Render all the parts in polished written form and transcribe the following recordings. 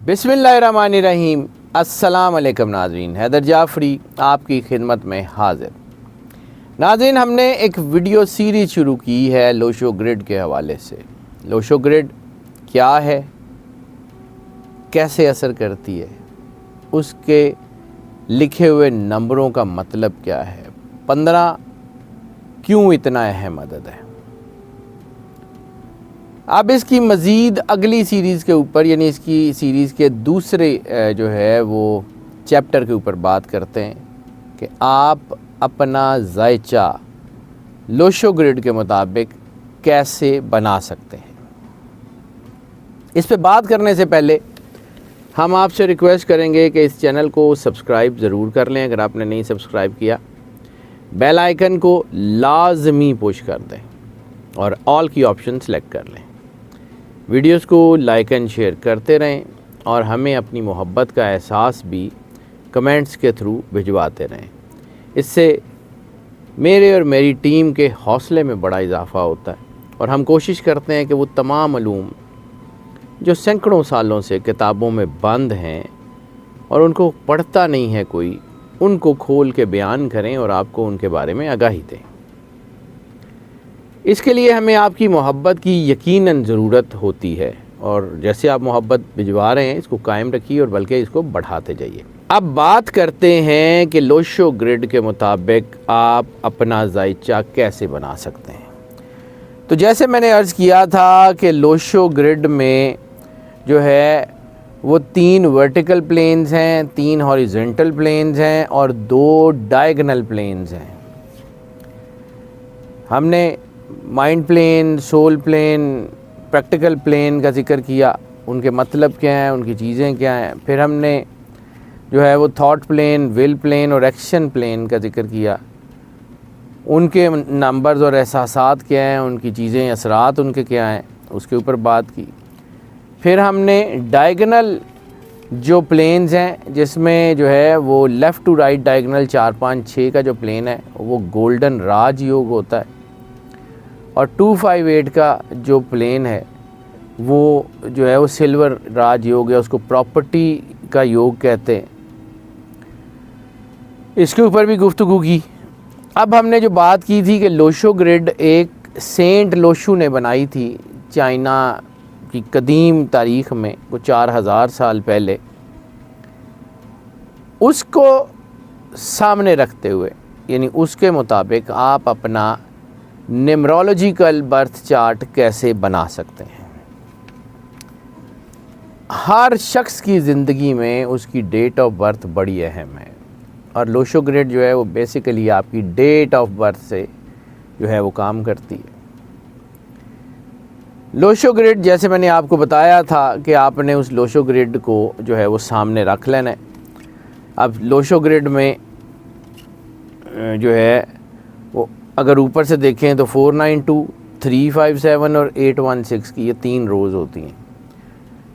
बिस्मिल्लाहिर्रहमानिर्रहीम। अस्सलाम वालेकुम नाज़रीन, हैदर जाफ़री आपकी खिदमत में हाज़िर। नाज़रीन, हमने एक वीडियो सीरीज़ शुरू की है लोशो ग्रिड के हवाले से। लोशो ग्रिड क्या है, कैसे असर करती है, उसके लिखे हुए नंबरों का मतलब क्या है, 15 क्यों इतना अहम अदद है। अब इसकी मज़ीद अगली सीरीज़ के ऊपर, यानी इसकी सीरीज़ के दूसरे जो है वो चैप्टर के ऊपर बात करते हैं कि आप अपना जायचा लोशो ग्रिड के मुताबिक कैसे बना सकते हैं। इस पे बात करने से पहले हम आपसे रिक्वेस्ट करेंगे कि इस चैनल को सब्सक्राइब ज़रूर कर लें अगर आपने नहीं सब्सक्राइब किया। बेल आइकन को लाजमी पुश कर दें और ऑल की ऑप्शन सेलेक्ट कर लें। वीडियोस को लाइक एंड शेयर करते रहें और हमें अपनी मोहब्बत का एहसास भी कमेंट्स के थ्रू भिजवाते रहें। इससे मेरे और मेरी टीम के हौसले में बड़ा इजाफ़ा होता है और हम कोशिश करते हैं कि वो तमाम मालूम जो सैकड़ों सालों से किताबों में बंद हैं और उनको पढ़ता नहीं है कोई, उनको खोल के बयान करें और आपको उनके बारे में आगाही दें। इसके लिए हमें आपकी मोहब्बत की यकीनन ज़रूरत होती है और जैसे आप मोहब्बत भिजवा रहे हैं इसको कायम रखिए और बल्कि इसको बढ़ाते जाइए। अब बात करते हैं कि लोशो ग्रिड के मुताबिक आप अपना जायचा कैसे बना सकते हैं। तो जैसे मैंने अर्ज़ किया था कि लोशो ग्रिड में जो है वो 3 वर्टिकल प्लेन्स हैं, 3 हॉरिजॉन्टल प्लेन्स हैं और 2 डायगोनल प्लेन्स हैं। हमने mind plane, soul plane, practical plane का जिक्र किया, उनके मतलब क्या हैं, उनकी चीज़ें क्या हैं। फिर हमने जो है वो थॉट प्लेन, विल प्लेन और एक्शन प्लेन का जिक्र किया, उनके नंबर्स और एहसासात क्या हैं, उनकी चीज़ें, असरात उनके क्या हैं, उसके ऊपर बात की। फिर हमने डायगोनल जो प्लेन्स हैं जिसमें जो है वो लेफ़्ट टू राइट डायगोनल 4, 5, 6 का जो प्लेन है वो गोल्डन राज योग होता है और 258 का जो प्लेन है वो जो है वो सिल्वर राज योग है, उसको प्रॉपर्टी का योग कहते हैं। इसके ऊपर भी गुफ्तगू की। अब हमने जो बात की थी कि लोशो ग्रिड एक सेंट लोशू ने बनाई थी चाइना की कदीम तारीख़ में, वो 4000 साल पहले, उसको सामने रखते हुए यानी उसके मुताबिक आप अपना न्यूमरोलॉजिकल बर्थ चार्ट कैसे बना सकते हैं। हर शख्स की ज़िंदगी में उसकी डेट ऑफ बर्थ बड़ी अहम है और लोशो ग्रिड जो है वो बेसिकली आपकी डेट ऑफ बर्थ से जो है वो काम करती है। लोशो ग्रिड जैसे मैंने आपको बताया था कि आपने उस लोशो ग्रिड को जो है वो सामने रख लेना है। अब लोशो ग्रिड में जो है वो अगर ऊपर से देखें तो 492, 357 और 816 की ये 3 रोज़ होती हैं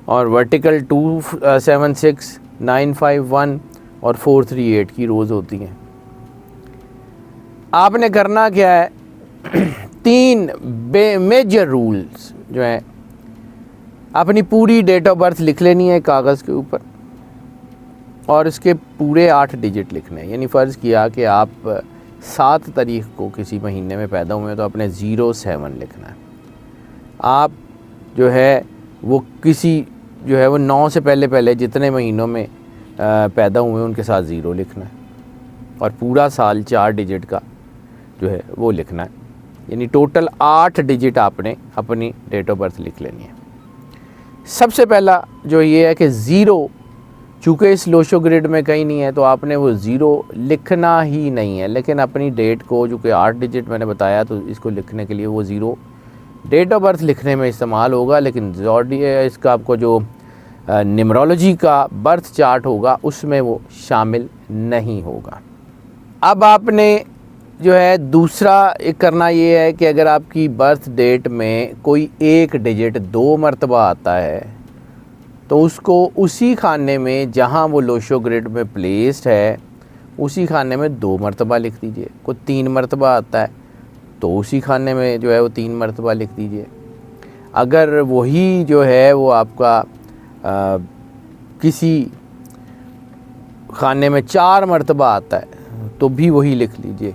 और वर्टिकल 276, 951 और 438 की रोज़ होती हैं। आपने करना क्या है, 3 मेजर रूल्स जो है, अपनी पूरी डेट ऑफ बर्थ लिख लेनी है कागज़ के ऊपर और इसके पूरे 8 डिजिट लिखने हैं। यानी फ़र्ज़ किया कि आप 7 तारीख़ को किसी महीने में पैदा हुए हैं तो आपने 07 लिखना है। आप जो है वो किसी जो है वो 9 से पहले जितने महीनों में पैदा हुए उनके साथ 0 लिखना है और पूरा साल 4 डिजिट का जो है वो लिखना है। यानी टोटल 8 डिजिट आपने अपनी डेट ऑफ बर्थ लिख लेनी है। सबसे पहला जो ये है कि 0, चूँकि इस लोशो ग्रिड में कहीं नहीं है तो आपने वो 0 लिखना ही नहीं है, लेकिन अपनी डेट को, जो कि 8 डिजिट मैंने बताया, तो इसको लिखने के लिए वो 0 डेट ऑफ बर्थ लिखने में इस्तेमाल होगा, लेकिन इसका आपको जो न्यूमरोलॉजी का बर्थ चार्ट होगा उसमें वो शामिल नहीं होगा। अब आपने जो है दूसरा एक करना ये है कि अगर आपकी बर्थ डेट में कोई एक डिजिट 2 मरतबा आता है तो उसको उसी खाने में जहाँ वो लोशो ग्रिड में प्लेस्ड है उसी खाने में 2 मरतबा लिख दीजिए। कोई 3 मरतबा आता है तो उसी खाने में जो है वो 3 मरतबा लिख दीजिए। अगर वही जो है वो आपका किसी खाने में 4 मरतबा आता है तो भी वही लिख लीजिए।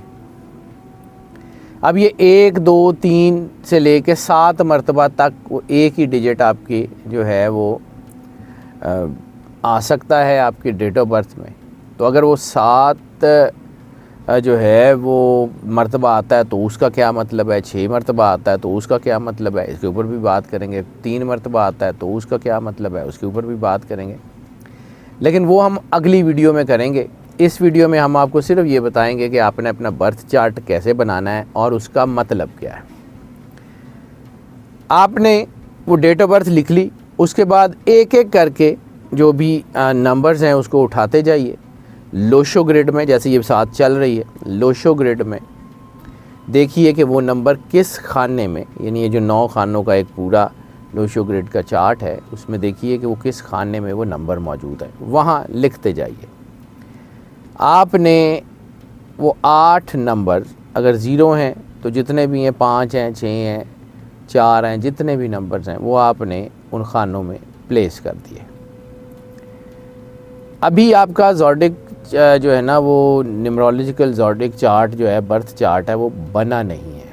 अब ये 1, 2, 3 से लेके 7 मरतबा तक वो एक ही डिजिट आपकी जो है वो आ सकता है आपकी डेट ऑफ बर्थ में। तो अगर वो 7 जो है वो मरतबा आता है तो उसका क्या मतलब है, 6 मरतबा आता है तो उसका क्या मतलब है, इसके ऊपर भी बात करेंगे। 3 मरतबा आता है तो उसका क्या मतलब है, उसके ऊपर भी बात करेंगे। लेकिन वो हम अगली वीडियो में करेंगे। इस वीडियो में हम आपको सिर्फ ये बताएंगे कि आपने अपना बर्थ चार्ट कैसे बनाना है और उसका मतलब क्या है। आपने वो डेट ऑफ बर्थ लिख ली, उसके बाद एक एक करके जो भी नंबर्स हैं उसको उठाते जाइए लोशो ग्रिड में। जैसे ये साथ चल रही है लोशो ग्रिड में, देखिए कि वो नंबर किस खाने में, यानी ये जो 9 खानों का एक पूरा लोशो ग्रिड का चार्ट है उसमें देखिए कि वो किस खाने में वो नंबर मौजूद है, वहाँ लिखते जाइए। आपने वो 8 नंबर अगर ज़ीरो हैं तो जितने भी हैं 5 हैं 6 हैं 4 हैं, जितने भी नंबर्स हैं वो आपने उन खानों में प्लेस कर दिए। अभी आपका ज़ोडिक जो है ना वो न्यूमरोलॉजिकल ज़ोडिक चार्ट जो है बर्थ चार्ट है वो बना नहीं है।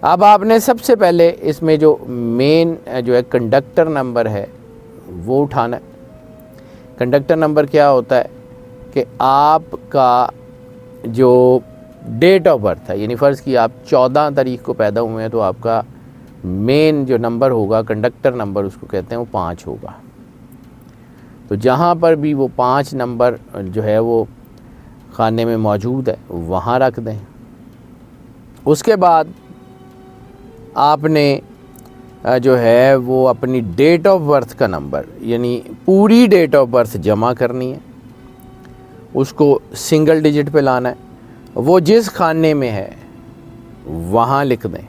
अब आपने सबसे पहले इसमें जो मेन जो है कंडक्टर नंबर है वो उठाना है। कंडक्टर नंबर क्या होता है कि आपका जो डेट ऑफ बर्थ है, यानी फ़र्ज़ की आप 14 तारीख को पैदा हुए हैं तो आपका मेन जो नंबर होगा कंडक्टर नंबर उसको कहते हैं वो 5 होगा। तो जहाँ पर भी वो 5 नंबर जो है वो खाने में मौजूद है वहाँ रख दें। उसके बाद आपने जो है वो अपनी डेट ऑफ बर्थ का नंबर, यानी पूरी डेट ऑफ बर्थ जमा करनी है, उसको सिंगल डिजिट पे लाना है, वो जिस खाने में है वहाँ लिख दें।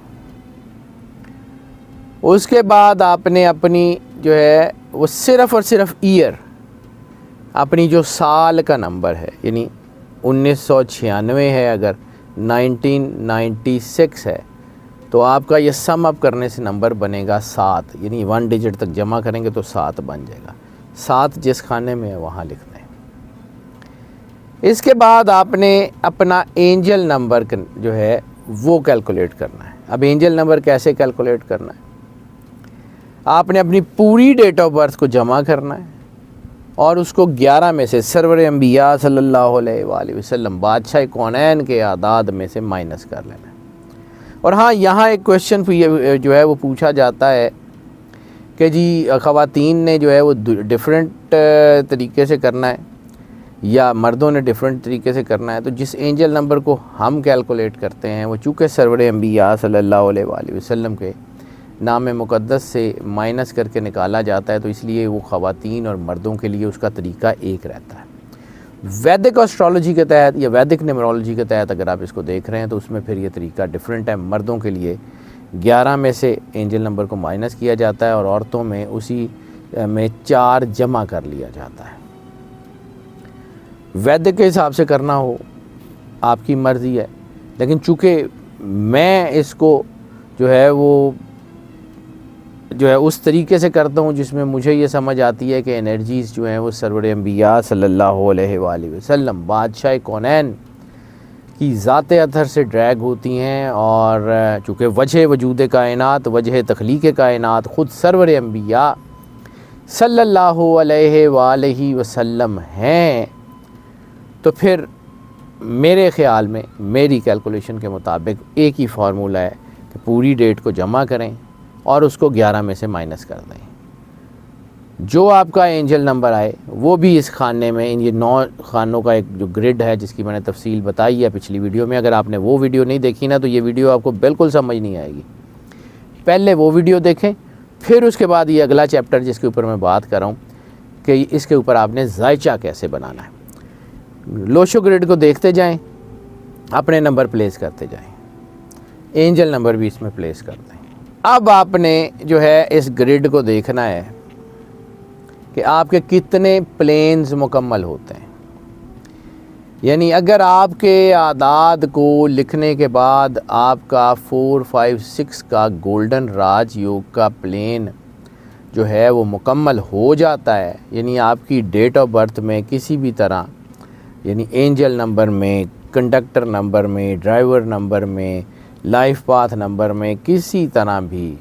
उसके बाद आपने अपनी जो है वो सिर्फ़ और सिर्फ ईयर, अपनी जो साल का नंबर है, यानी 1996 है, अगर 1996 है तो आपका ये सम अप करने से नंबर बनेगा 7, यानी 1 डिजिट तक जमा करेंगे तो 7 बन जाएगा। 7 जिस खाने में है वहाँ लिख दें। इसके बाद आपने अपना एंजल नंबर जो है वो कैलकुलेट करना है। अब एंजल नंबर कैसे कैलकुलेट करना है, आपने अपनी पूरी डेट ऑफ बर्थ को जमा करना है और उसको 11 में से सरवर अंबिया सल्लल्लाहु अलैहि वसल्लम बादशाह कौनैन के आदाद में से माइनस कर लेना है। और हाँ, यहाँ एक क्वेश्चन जो है वो पूछा जाता है कि जी ख़वातीन ने जो है वो डिफरेंट तरीके से करना है या मर्दों ने डिफरेंट तरीके से करना है। तो जिस एंजल नंबर को हम कैलकुलेट करते हैं वो चूँकि सरवर अंबिया सल्लल्लाहु अलैहि वसल्लम के नाम मुक़द्दस से माइनस करके निकाला जाता है, तो इसलिए वो ख़वातीन और मर्दों के लिए उसका तरीका एक रहता है। वैदिक एस्ट्रोलॉजी के तहत या वैदिक न्यूमरोलॉजी के तहत अगर आप इसको देख रहे हैं तो उसमें फिर ये तरीका डिफरेंट है। मर्दों के लिए 11 में से एंजल नंबर को माइनस किया जाता है और औरतों में उसी में 4 जमा कर लिया जाता है। वैदिक के हिसाब से करना हो आपकी मर्ज़ी है, लेकिन चूँकि मैं इसको जो है उस तरीके से करता हूँ जिसमें मुझे ये समझ आती है कि एनर्जीज़ जो हैं वो सरवर अंबिया सल्लल्लाहु अलैहि वसल्लम बादशाह कौनैन की ज़ात अतहर से ड्रैग होती हैं। और चूँकि वजह वजूद कायनात, वजह तख्लीक़ कायनात ख़ुद सरवर अंबिया सल्लल्लाहु अलैहि वसल्लम हैं, तो फिर मेरे ख़्याल में मेरी कैलकुलेशन के मुताबिक एक ही फार्मूला है कि पूरी डेट को जमा करें और उसको 11 में से माइनस कर दें। जो आपका एंजल नंबर आए वो भी इस खाने में, इन ये 9 खानों का एक जो ग्रिड है जिसकी मैंने तफसील बताई है पिछली वीडियो में। अगर आपने वो वीडियो नहीं देखी ना तो ये वीडियो आपको बिल्कुल समझ नहीं आएगी। पहले वो वीडियो देखें, फिर उसके बाद ये अगला चैप्टर जिसके ऊपर मैं बात कर रहा हूँ कि इसके ऊपर आपने जायचा कैसे बनाना है। लोशो ग्रिड को देखते जाएं, अपने नंबर प्लेस करते जाएं, एंजल नंबर भी इसमें प्लेस कर दें। अब आपने जो है इस ग्रिड को देखना है कि आपके कितने प्लेन्स मुकम्मल होते हैं। यानी अगर आपके आदाद को लिखने के बाद आपका 4, 5, 6 का गोल्डन राज योग का प्लेन जो है वो मुकम्मल हो जाता है, यानी आपकी डेट ऑफ बर्थ में किसी भी तरह, यानी एंजल नंबर में, कंडक्टर नंबर में, ड्राइवर नंबर में, लाइफ पाथ नंबर में किसी तरह भी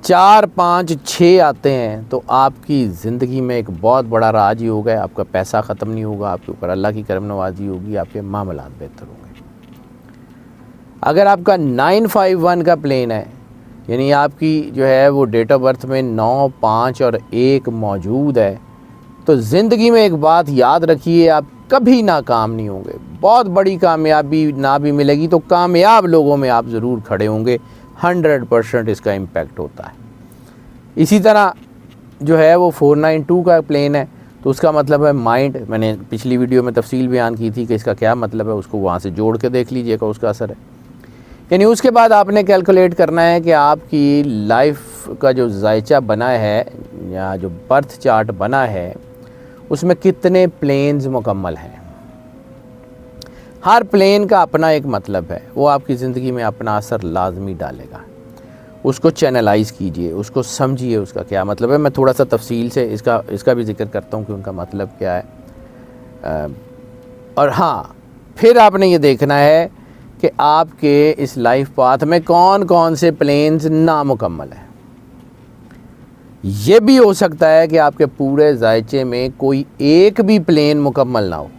4, 5, 6 आते हैं तो आपकी ज़िंदगी में एक बहुत बड़ा राज ही होगा। आपका पैसा ख़त्म नहीं होगा, आपके ऊपर अल्लाह की करम नवाजी होगी, आपके मामलात बेहतर होंगे। अगर आपका 951 का प्लेन है, यानी आपकी जो है वो डेट ऑफ बर्थ में 9, 5 और 1 मौजूद है, तो ज़िंदगी में एक बात याद रखिए, आप कभी नाकाम नहीं होंगे। बहुत बड़ी कामयाबी ना भी मिलेगी तो कामयाब लोगों में आप ज़रूर खड़े होंगे। 100% इसका इम्पैक्ट होता है। इसी तरह जो है वो 492 का प्लेन है, तो उसका मतलब है माइंड। मैंने पिछली वीडियो में तफसील बयान की थी कि इसका क्या मतलब है, उसको वहाँ से जोड़ के देख लीजिएगा, उसका असर है। यानी उसके बाद आपने कैलकुलेट करना है कि आपकी लाइफ का जो जायचा बना है या जो बर्थ चार्ट बना है उसमें कितने प्लेन्स मुकम्मल हैं। हर प्लेन का अपना एक मतलब है, वो आपकी ज़िंदगी में अपना असर लाजमी डालेगा। उसको चैनलाइज़ कीजिए, उसको समझिए, उसका क्या मतलब है। मैं थोड़ा सा तफसील से इसका भी जिक्र करता हूँ कि उनका मतलब क्या है। और हाँ, फिर आपने ये देखना है कि आपके इस लाइफ पाथ में कौन कौन से प्लेन्स नामुकम्मल हैं। ये भी हो सकता है कि आपके पूरे जायचे में कोई एक भी प्लेन मुकम्मल ना हो,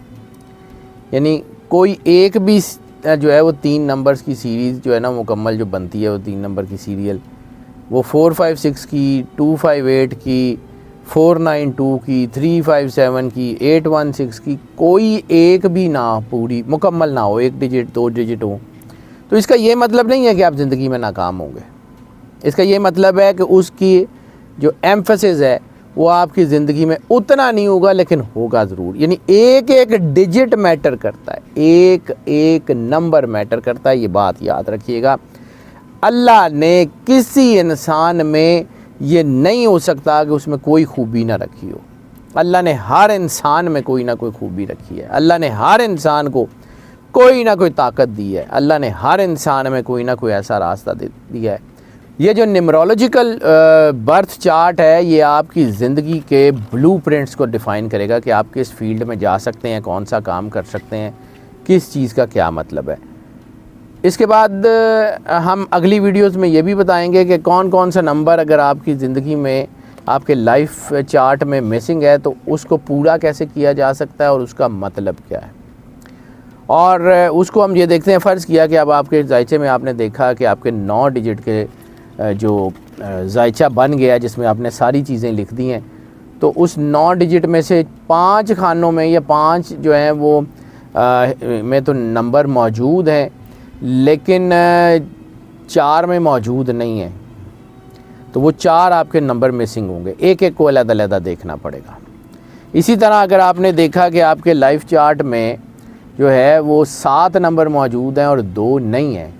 यानी कोई एक भी जो है वो 3 नंबर्स की सीरीज़ जो है ना मुकम्मल जो बनती है, वो 3 नंबर की सीरियल, वो 456 की, 258 की, 492 की, 357 की, 816 की, कोई एक भी ना पूरी मुकम्मल ना हो, 1 डिजिट 2 डिजिट हो, तो इसका ये मतलब नहीं है कि आप ज़िंदगी में नाकाम होंगे। इसका ये मतलब है कि उसकी जो एम्फेसिस है वो आपकी ज़िंदगी में उतना नहीं होगा, लेकिन होगा ज़रूर। यानी एक एक डिजिट मैटर करता है, एक एक नंबर मैटर करता है, ये बात याद रखिएगा। अल्लाह ने किसी इंसान में ये नहीं हो सकता कि उसमें कोई खूबी ना रखी हो। अल्लाह ने हर इंसान में कोई ना कोई खूबी रखी है। अल्लाह ने हर इंसान को कोई ना कोई ताकत दी है। अल्लाह ने हर इंसान में कोई ना कोई ऐसा रास्ता दे दिया है। ये जो न्यूमरोलॉजिकल बर्थ चार्ट है, ये आपकी ज़िंदगी के ब्लूप्रिंट्स को डिफ़ाइन करेगा कि आप किस फील्ड में जा सकते हैं, कौन सा काम कर सकते हैं, किस चीज़ का क्या मतलब है। इसके बाद हम अगली वीडियोस में ये भी बताएंगे कि कौन कौन सा नंबर अगर आपकी ज़िंदगी में आपके लाइफ चार्ट में मिसिंग है तो उसको पूरा कैसे किया जा सकता है और उसका मतलब क्या है। और उसको हम ये देखते हैं, फ़र्ज़ किया कि अब आपके जायचे में आपने देखा कि आपके 9 डिजिट के जो जायचा बन गया जिसमें आपने सारी चीज़ें लिख दी हैं, तो उस 9 डिजिट में से 5 खानों में या 5 जो हैं वो में तो नंबर मौजूद हैं, लेकिन 4 में मौजूद नहीं है, तो वो 4 आपके नंबर मिसिंग होंगे। एक एक को अलग-अलग देखना पड़ेगा। इसी तरह अगर आपने देखा कि आपके लाइफ चार्ट में जो है वो 7 नंबर मौजूद हैं और 2 नहीं हैं,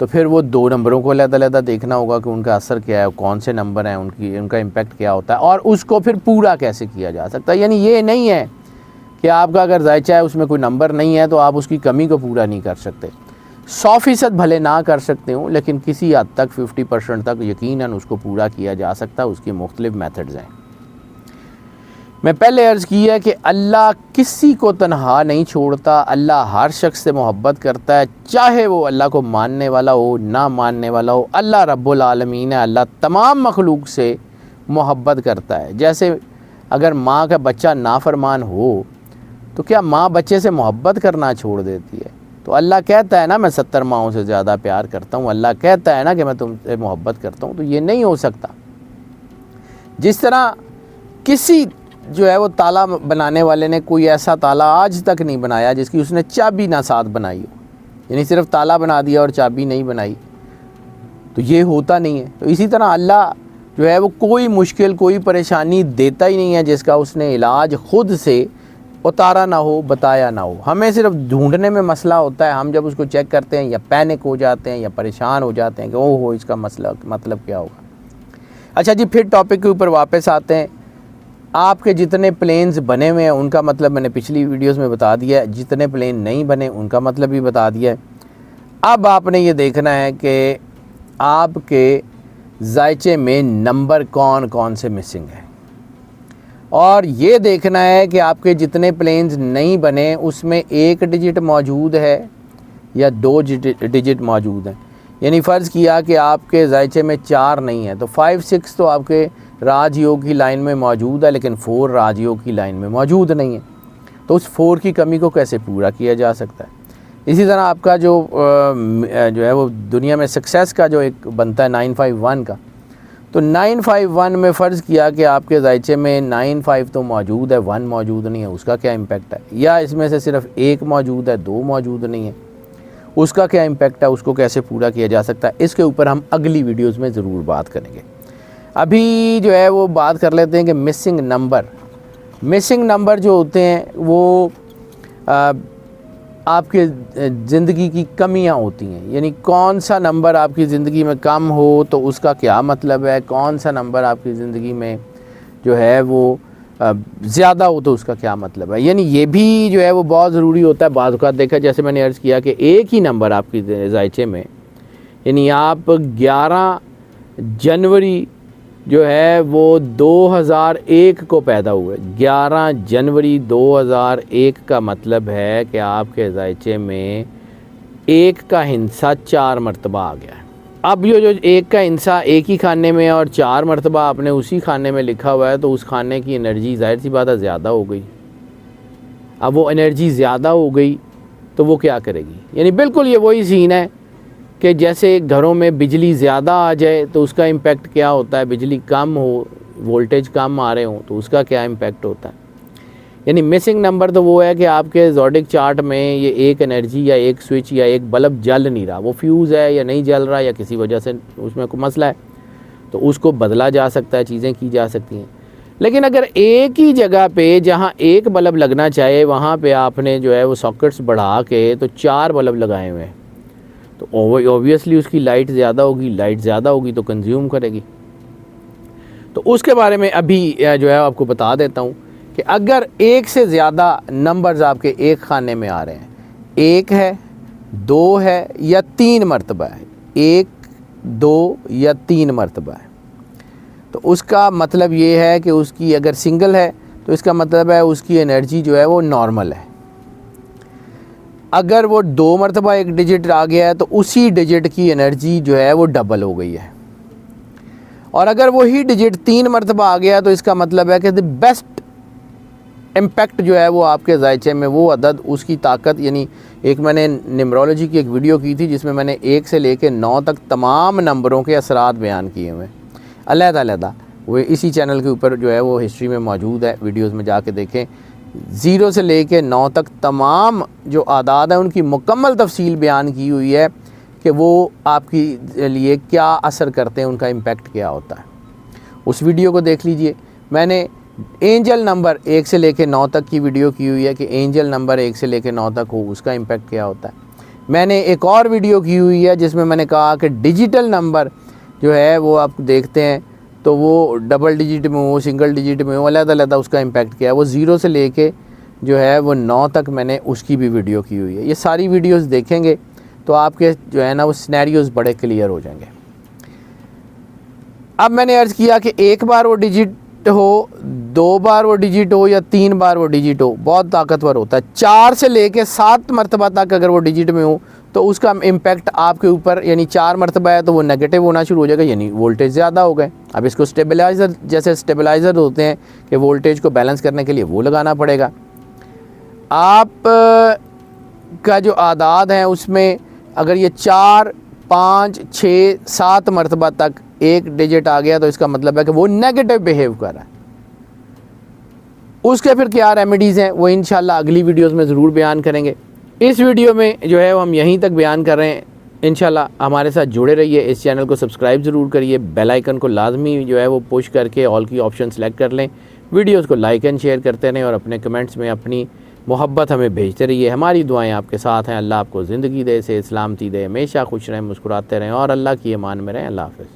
तो फिर वो 2 नंबरों को अलग-अलग देखना होगा कि उनका असर क्या है, कौन से नंबर हैं, उनका इम्पेक्ट क्या होता है और उसको फिर पूरा कैसे किया जा सकता है। यानी ये नहीं है कि आपका अगर जायचा है उसमें कोई नंबर नहीं है तो आप उसकी कमी को पूरा नहीं कर सकते। 100% भले ना कर सकते हो, लेकिन किसी हद तक 50% तक यकीनन उसको पूरा किया जा सकता है। उसके मुख्तलिफ मेथड्स हैं। मैं पहले अर्ज़ की है कि अल्लाह किसी को तन्हा नहीं छोड़ता। अल्लाह हर शख्स से मोहब्बत करता है, चाहे वो अल्लाह को मानने वाला हो ना मानने वाला हो। अल्लाह रब्बुल आलमीन है, अल्लाह तमाम मखलूक से मोहब्बत करता है। जैसे अगर माँ का बच्चा नाफरमान हो तो क्या माँ बच्चे से मोहब्बत करना छोड़ देती है? तो अल्लाह कहता है ना मैं 70 माँओं से ज़्यादा प्यार करता हूँ। अल्लाह कहता है ना कि मैं तुमसे मोहब्बत करता हूँ। तो ये नहीं हो सकता। जिस तरह किसी जो है वो ताला बनाने वाले ने कोई ऐसा ताला आज तक नहीं बनाया जिसकी उसने चाबी ना साथ बनाई हो, यानी सिर्फ ताला बना दिया और चाबी नहीं बनाई, तो ये होता नहीं है। तो इसी तरह अल्लाह जो है वो कोई मुश्किल कोई परेशानी देता ही नहीं है जिसका उसने इलाज ख़ुद से उतारा ना हो, बताया ना हो। हमें सिर्फ ढूंढने में मसला होता है। हम जब उसको चेक करते हैं या पैनिक हो जाते हैं या परेशान हो जाते हैं कि ओहो इसका मतलब क्या होगा। अच्छा जी, फिर टॉपिक के ऊपर वापस आते हैं। आपके जितने प्लेन्स बने हुए हैं उनका मतलब मैंने पिछली वीडियोस में बता दिया है, जितने प्लेन नहीं बने उनका मतलब भी बता दिया है। अब आपने ये देखना है कि आपके जायचे में नंबर कौन कौन से मिसिंग है, और ये देखना है कि आपके जितने प्लेन्स नहीं बने उसमें 1 डिजिट मौजूद है या 2 डिजिट मौजूद हैं। यानी फ़र्ज़ किया कि आपके जायचे में 4 नहीं है तो 5, 6 तो आपके राजयोग की लाइन में मौजूद है, लेकिन 4 राजयोग की लाइन में मौजूद नहीं है। तो उस 4 की कमी को कैसे पूरा किया जा सकता है। इसी तरह आपका जो है वो दुनिया में सक्सेस का जो एक बनता है 951 का, तो 951 में फ़र्ज़ किया कि आपके जायचे में 95 तो मौजूद है, 1 मौजूद नहीं है, उसका क्या इम्पेक्ट है। या इसमें से सिर्फ 1 मौजूद है, 2 मौजूद नहीं है, उसका क्या इम्पेक्ट है, उसको कैसे पूरा किया जा सकता है। इसके ऊपर हम अगली वीडियोज़ में ज़रूर बात करेंगे। अभी जो है वो बात कर लेते हैं कि मिसिंग नंबर जो होते हैं वो आपके ज़िंदगी की कमियां होती हैं। यानी कौन सा नंबर आपकी ज़िंदगी में कम हो तो उसका क्या मतलब है, कौन सा नंबर आपकी ज़िंदगी में जो है वो ज़्यादा हो तो उसका क्या मतलब है। यानी ये भी जो है वो बहुत ज़रूरी होता है। बाज़ औक़ात देखा, जैसे मैंने अर्ज़ किया कि एक ही नंबर आपकी जायचे में, यानी आप 11 जनवरी जो है वो 2001 को पैदा हुए। 11 जनवरी 2001 का मतलब है कि आपके जायचे में 1 का हिस्सा 4 मरतबा आ गया है। अब ये जो 1 का हिस्सा एक ही खाने में और 4 मरतबा आपने उसी खाने में लिखा हुआ है, तो उस खाने की एनर्जी ज़ाहिर सी बात है ज़्यादा हो गई। अब वो एनर्जी ज़्यादा हो गई तो वो क्या करेगी। यानी बिल्कुल ये वही सीन है कि जैसे घरों में बिजली ज़्यादा आ जाए तो उसका इम्पेक्ट क्या होता है, बिजली कम हो, वोल्टेज कम आ रहे हों तो उसका क्या इम्पेक्ट होता है। यानी मिसिंग नंबर तो वो है कि आपके ज़ोडिक चार्ट में ये एक एनर्जी या एक स्विच या एक बल्ब जल नहीं रहा, वो फ्यूज़ है या नहीं जल रहा या किसी वजह से उसमें कोई मसला है, तो उसको बदला जा सकता है, चीज़ें की जा सकती हैं। लेकिन अगर एक ही जगह पे जहाँ एक बल्ब लगना चाहिए वहाँ पे आपने जो है वो सॉकेट्स बढ़ा के तो 4 बल्ब लगाए हुए हैं, तो ऑब्वियसली उसकी लाइट ज़्यादा होगी तो कंज्यूम करेगी। तो उसके बारे में अभी जो है आपको बता देता हूँ कि अगर 1 से ज़्यादा नंबर्स आपके एक खाने में आ रहे हैं, 1 है, 2 है या 3 मरतबा है, 1, 2 या 3 मरतबा है, तो उसका मतलब ये है कि उसकी अगर सिंगल है तो इसका मतलब है उसकी एनर्जी जो है वो नॉर्मल है। अगर वो 2 मरतबा एक डिजिट आ गया है तो उसी डिजिट की एनर्जी जो है वो डबल हो गई है। और अगर वही डिजिट 3 मरतबा आ गया तो इसका मतलब है कि द बेस्ट इम्पैक्ट जो है वो आपके जायचे में वो अदद, उसकी ताकत। यानी एक मैंने न्यूमरोलॉजी की एक वीडियो की थी जिसमें मैंने 1 से लेकर 9 तक तमाम नंबरों के असरात बयान किए हुए हैं अलग-अलग। वो इसी चैनल के ऊपर जो है वो हिस्ट्री में मौजूद है, वीडियोज़ में जाके देखें। 0 से लेकर 9 तक तमाम जो आदाद हैं उनकी मुकम्मल तफसील बयान की हुई है कि वो आपकी लिए क्या असर करते हैं, उनका इम्पेक्ट क्या होता है। उस वीडियो को देख लीजिए। मैंने एंजल नंबर 1 से लेकर 9 तक की वीडियो की हुई है कि एंजल नंबर 1 से लेकर 9 तक हो उसका इम्पेक्ट क्या होता है। मैंने एक और वीडियो की हुई है जिसमें मैंने कहा कि डिजिटल नंबर जो है वो आप देखते हैं तो वो डबल डिजिट में हो, सिंगल डिजिट में हो, अलग-अलग उसका इम्पेक्ट क्या है। वो 0 से लेके जो है वो 9 तक मैंने उसकी भी वीडियो की हुई है। ये सारी वीडियोस देखेंगे तो आपके जो है ना वो सिनेरियोज बड़े क्लियर हो जाएंगे। अब मैंने अर्ज़ किया कि 1 बार वो डिजिट हो, 2 बार वो डिजिट हो या 3 बार वो डिजिट हो, बहुत ताकतवर होता है। 4 से लेके 7 मरतबा तक अगर वो डिजिट में हो तो उसका इम्पेक्ट आपके ऊपर, यानी 4 मरतबा है तो वो नेगेटिव होना शुरू हो जाएगा, यानी वोल्टेज ज़्यादा हो गए। अब इसको स्टेबलाइज़र, जैसे स्टेबलाइज़र होते हैं कि वोल्टेज को बैलेंस करने के लिए वो लगाना पड़ेगा। आप का जो आदाद हैं उसमें अगर ये 4, 5, 6, 7 मरतबा तक एक डिजिट आ गया तो इसका मतलब है कि वो नेगेटिव बिहेव कर रहा है। उसके फिर क्या रेमेडीज़ हैं वो इंशाल्लाह अगली वीडियोस में ज़रूर बयान करेंगे। इस वीडियो में जो है वो हम यहीं तक बयान कर रहे हैं। इंशाल्लाह हमारे साथ जुड़े रहिए, इस चैनल को सब्सक्राइब ज़रूर करिए, बेल आइकन को लाजमी जो है वो पुश करके ऑल की ऑप्शन सेलेक्ट कर लें, वीडियोज़ को लाइक एंड शेयर करते रहें और अपने कमेंट्स में अपनी मोहब्बत हमें भेजते रहिए। हमारी दुआएं आपके साथ हैं। अल्लाह आपको ज़िंदगी दे, से सलामती दे, हमेशा खुश रहें, मुस्कुराते रहें और अल्लाह की अमान में रहें। अल्लाह हाफ़िज़।